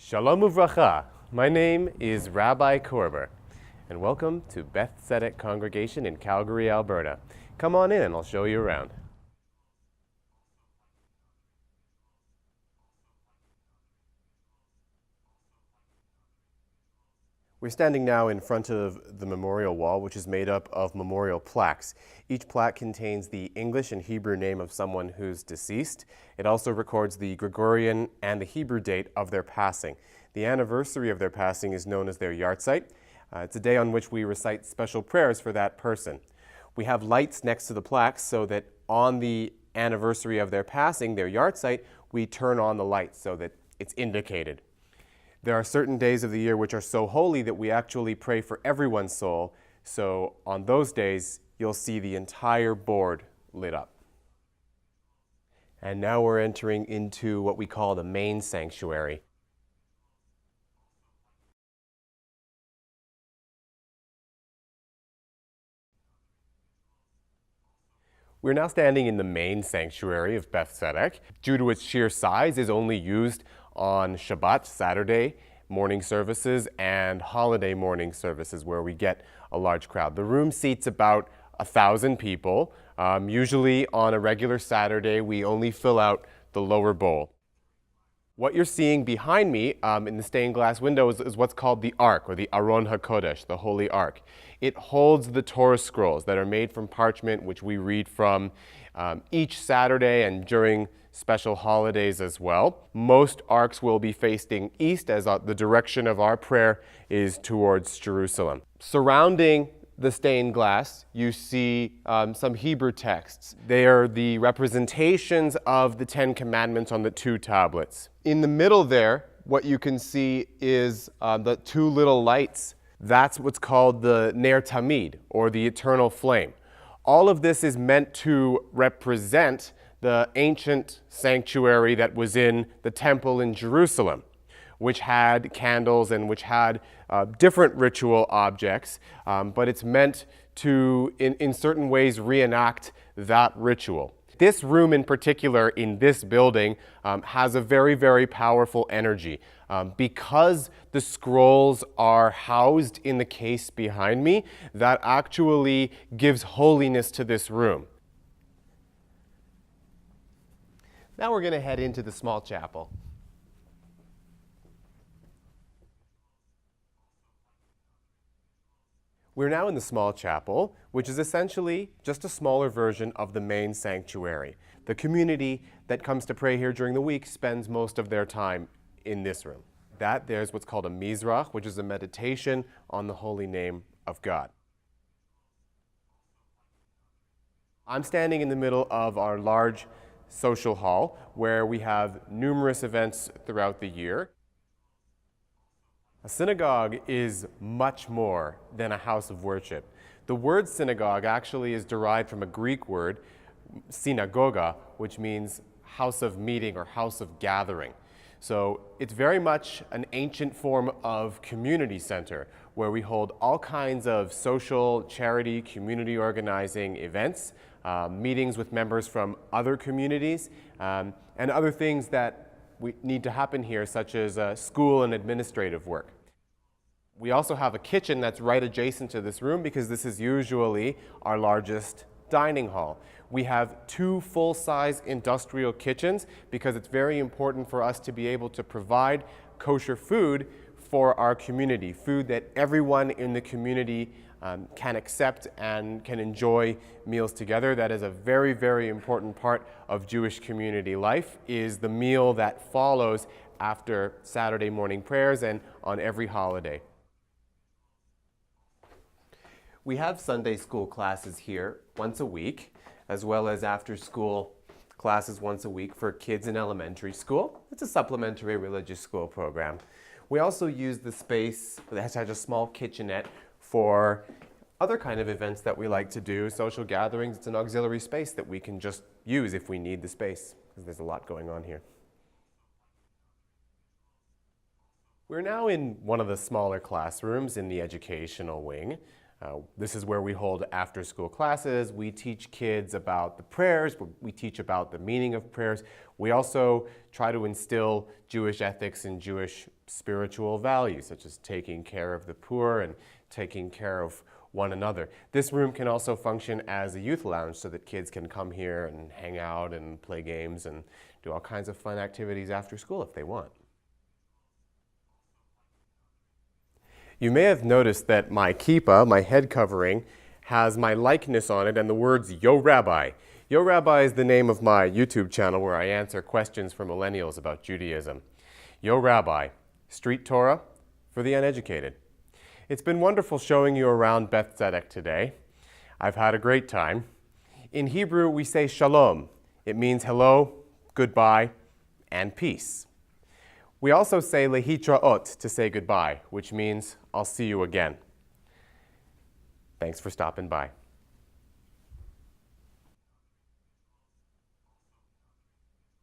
Shalom uvracha. My name is Rabbi Korber, and welcome to Beth Tzedek Congregation in Calgary, Alberta. Come on in and I'll show you around. We're standing now in front of the memorial wall, which is made up of memorial plaques. Each plaque contains the English and Hebrew name of someone who's deceased. It also records the Gregorian and the Hebrew date of their passing. The anniversary of their passing is known as their yahrzeit. It's a day on which we recite special prayers for that person. We have lights next to the plaques so that on the anniversary of their passing, their yahrzeit, we turn on the lights so that it's indicated. There are certain days of the year which are so holy that we actually pray for everyone's soul. So on those days, you'll see the entire board lit up. And now we're entering into what we call the main sanctuary. We're now standing in the main sanctuary of Beth Tzedek. Due to its sheer size, is only used on Shabbat, Saturday morning services, and holiday morning services where we get a large crowd. The room seats about 1,000 people. Usually on a regular Saturday, we only fill out the lower bowl. What you're seeing behind me in the stained glass windows is what's called the Ark, or the Aron HaKodesh, the Holy Ark. It holds the Torah scrolls that are made from parchment, which we read from each Saturday and during special holidays as well. Most arks will be facing east, as the direction of our prayer is towards Jerusalem. Surrounding the stained glass, you see some Hebrew texts. They are the representations of the Ten Commandments on the two tablets. In the middle there, what you can see is the two little lights. That's what's called the Ner Tamid, or the eternal flame. All of this is meant to represent the ancient sanctuary that was in the temple in Jerusalem, which had candles and which had different ritual objects, but it's meant to, in certain ways, reenact that ritual. This room in particular in this building has a very, very powerful energy. Because the scrolls are housed in the case behind me, that actually gives holiness to this room. Now we're going to head into the small chapel. We're now in the small chapel, which is essentially just a smaller version of the main sanctuary. The community that comes to pray here during the week spends most of their time in this room. There's what's called a mizrach, which is a meditation on the holy name of God. I'm standing in the middle of our large social hall where we have numerous events throughout the year. A synagogue is much more than a house of worship. The word synagogue actually is derived from a Greek word, synagoga, which means house of meeting or house of gathering. So it's very much an ancient form of community center where we hold all kinds of social, charity, community organizing events, meetings with members from other communities, and other things that we need to happen here, such as school and administrative work. We also have a kitchen that's right adjacent to this room because this is usually our largest dining hall. We have 2 full-size industrial kitchens because it's very important for us to be able to provide kosher food for our community, food that everyone in the community can accept and can enjoy meals together. That is a very, very important part of Jewish community life, is the meal that follows after Saturday morning prayers and on every holiday. We have Sunday school classes here once a week, as well as after-school classes once a week for kids in elementary school. It's a supplementary religious school program. We also use the space that has a small kitchenette for other kind of events that we like to do, social gatherings. It's an auxiliary space that we can just use if we need the space, because there's a lot going on here. We're now in one of the smaller classrooms in the educational wing. This is where we hold after-school classes. We teach kids about the prayers. We teach about the meaning of prayers. We also try to instill Jewish ethics and Jewish spiritual values, such as taking care of the poor and taking care of one another. This room can also function as a youth lounge so that kids can come here and hang out and play games and do all kinds of fun activities after school if they want. You may have noticed that my kippah, my head covering, has my likeness on it and the words Yo Rabbi. Yo Rabbi is the name of my YouTube channel where I answer questions from millennials about Judaism. Yo Rabbi, street Torah for the uneducated. It's been wonderful showing you around Beth Tzedek today. I've had a great time. In Hebrew, we say shalom. It means hello, goodbye, and peace. We also say lehitraot to say goodbye, which means I'll see you again. Thanks for stopping by.